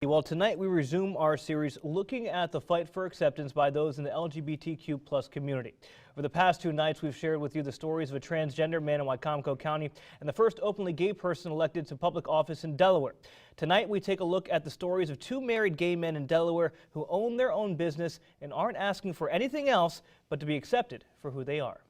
Well, tonight we resume our series looking at the fight for acceptance by those in the LGBTQ plus community. Over the past 2 nights, we've shared with you the stories of a transgender man in Wycomico County and the first openly gay person elected to public office in Delaware. Tonight, we take a look at the stories of 2 married gay men in Delaware who own their own business and aren't asking for anything else but to be accepted for who they are.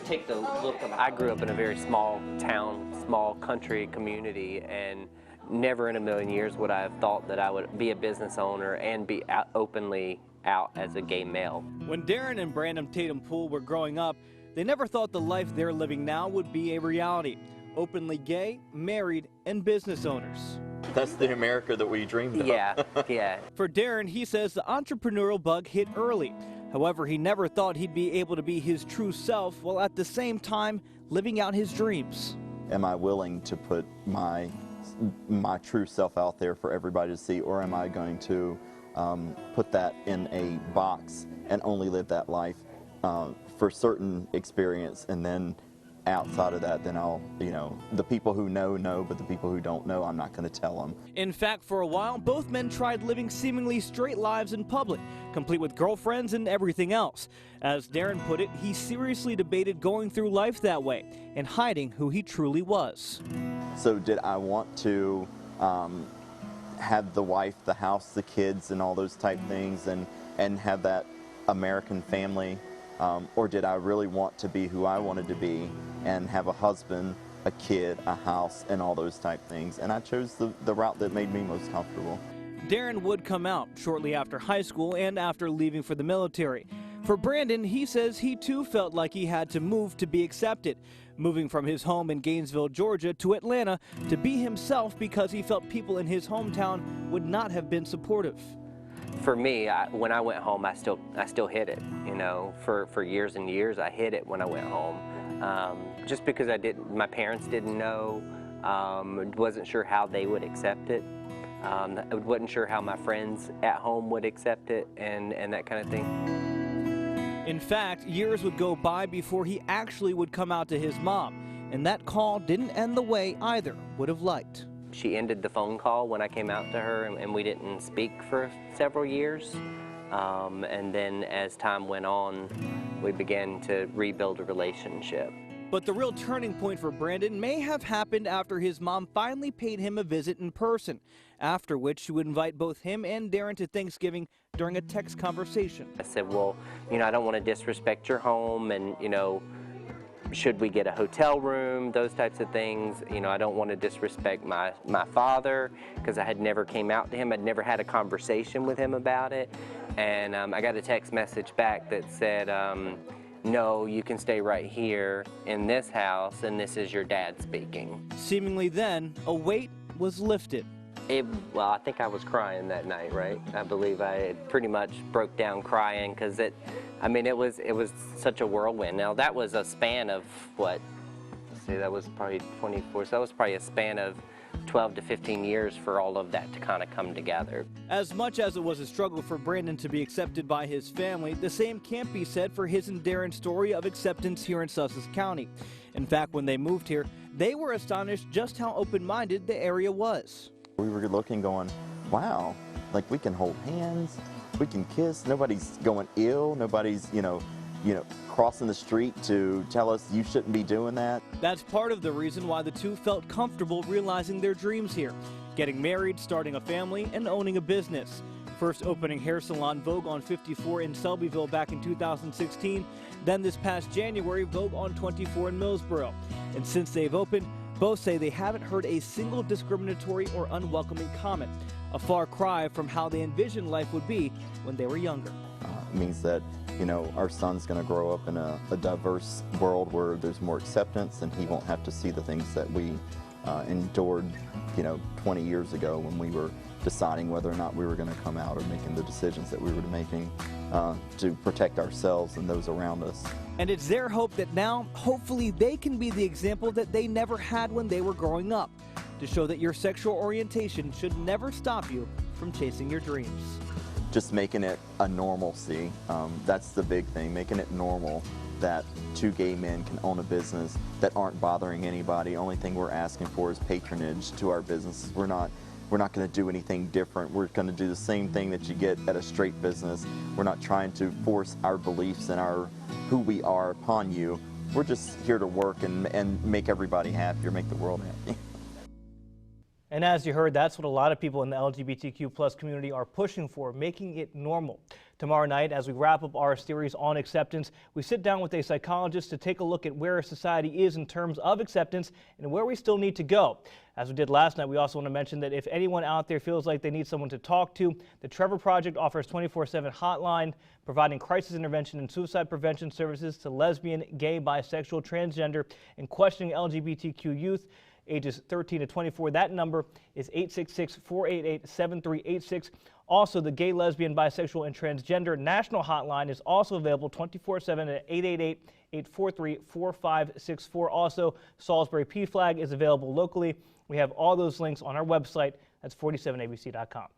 Take the look of, I grew up in a very small town, small country community, and never in a million years would I have thought that I would be a business owner and be openly out as a gay male. When Darren and Brandon Tatum-Poole were growing up, they never thought the life they're living now would be a reality. Openly gay, married, and business owners. That's the America that we dreamed of. Yeah. For Darren, he says the entrepreneurial bug hit early. However, he never thought he'd be able to be his true self while at the same time living out his dreams. Am I willing to put my true self out there for everybody to see, or am I going to put that in a box and only live that life for certain experience, and then outside of that, then I'll, the people who know, but the people who don't know, I'm not going to tell them. In fact, for a while, both men tried living seemingly straight lives in public, complete with girlfriends and everything else. As Darren put it, he seriously debated going through life that way and hiding who he truly was. So did I want to have the wife, the house, the kids, and all those type things, and have that American family, or did I really want to be who I wanted to be and have a husband, a kid, a house, and all those type things? And I chose the route that made me most comfortable. Darren would come out shortly after high school and after leaving for the military. For Brandon, he says he too felt like he had to move to be accepted, moving from his home in Gainesville, Georgia to Atlanta to be himself because he felt people in his hometown would not have been supportive. For me, when I went home, I still hid it. For years and years, I hid it when I went home, just because my parents didn't know, wasn't sure how they would accept it. I wasn't sure how my friends at home would accept it, and that kind of thing. In fact, years would go by before he actually would come out to his mom, and that call didn't end the way either would have liked. She ended the phone call when I came out to her, and we didn't speak for several years. And then as time went on, we began to rebuild a relationship. But the real turning point for Brandon may have happened after his mom finally paid him a visit in person, after which she would invite both him and Darren to Thanksgiving during a text conversation. I said, well, I don't want to disrespect your home, and, should we get a hotel room, those types of things. I don't want to disrespect my father, because I had never came out to him. I'd never had a conversation with him about it. And I got a text message back that said, no, you can stay right here in this house, and this is your dad speaking. Seemingly then, a weight was lifted. Well, I think I was crying that night, right? I believe I pretty much broke down crying, because it was such a whirlwind. Now, that was a span of what? Let's see, that was probably 24, so that was probably a span of 12 to 15 years for all of that to kind of come together. As much as it was a struggle for Brandon to be accepted by his family, the same can't be said for his and Darren's story of acceptance here in Sussex County. In fact, when they moved here, they were astonished just how open-minded the area was. We were looking, going, wow, like we can hold hands, we can kiss, nobody's going ill, nobody's, crossing the street to tell us you shouldn't be doing that. That's part of the reason why the two felt comfortable realizing their dreams here, getting married, starting a family, and owning a business. First opening hair salon Vogue on 54 in Selbyville back in 2016, then this past January, Vogue on 24 in Millsboro. And since they've opened, both say they haven't heard a single discriminatory or unwelcoming comment, a far cry from how they envisioned life would be when they were younger. It means that, our son's going to grow up in a diverse world where there's more acceptance, and he won't have to see the things that we endured, 20 years ago when we were deciding whether or not we were going to come out, or making the decisions that we were making to protect ourselves and those around us. And it's their hope that now, hopefully, they can be the example that they never had when they were growing up, to show that your sexual orientation should never stop you from chasing your dreams. Just making it a normalcy, that's the big thing, making it normal that 2 gay men can own a business that aren't bothering anybody. Only thing we're asking for is patronage to our business. We're we're not going to do anything different. We're going to do the same thing that you get at a straight business. We're not trying to force our beliefs and who we are upon you. We're just here to work and make everybody happy or make the world happy. And as you heard, that's what a lot of people in the LGBTQ plus community are pushing for, making it normal. Tomorrow night, as we wrap up our series on acceptance, we sit down with a psychologist to take a look at where society is in terms of acceptance and where we still need to go. As we did last night, we also want to mention that if anyone out there feels like they need someone to talk to, the Trevor Project offers 24/7 hotline, providing crisis intervention and suicide prevention services to lesbian, gay, bisexual, transgender, and questioning LGBTQ youth ages 13 to 24. That number is 866-488-7386. Also, the gay, lesbian, bisexual, and transgender national hotline is also available 24/7 at 888-843-4564. Also, Salisbury PFLAG is available locally. We have all those links on our website. That's 47abc.com.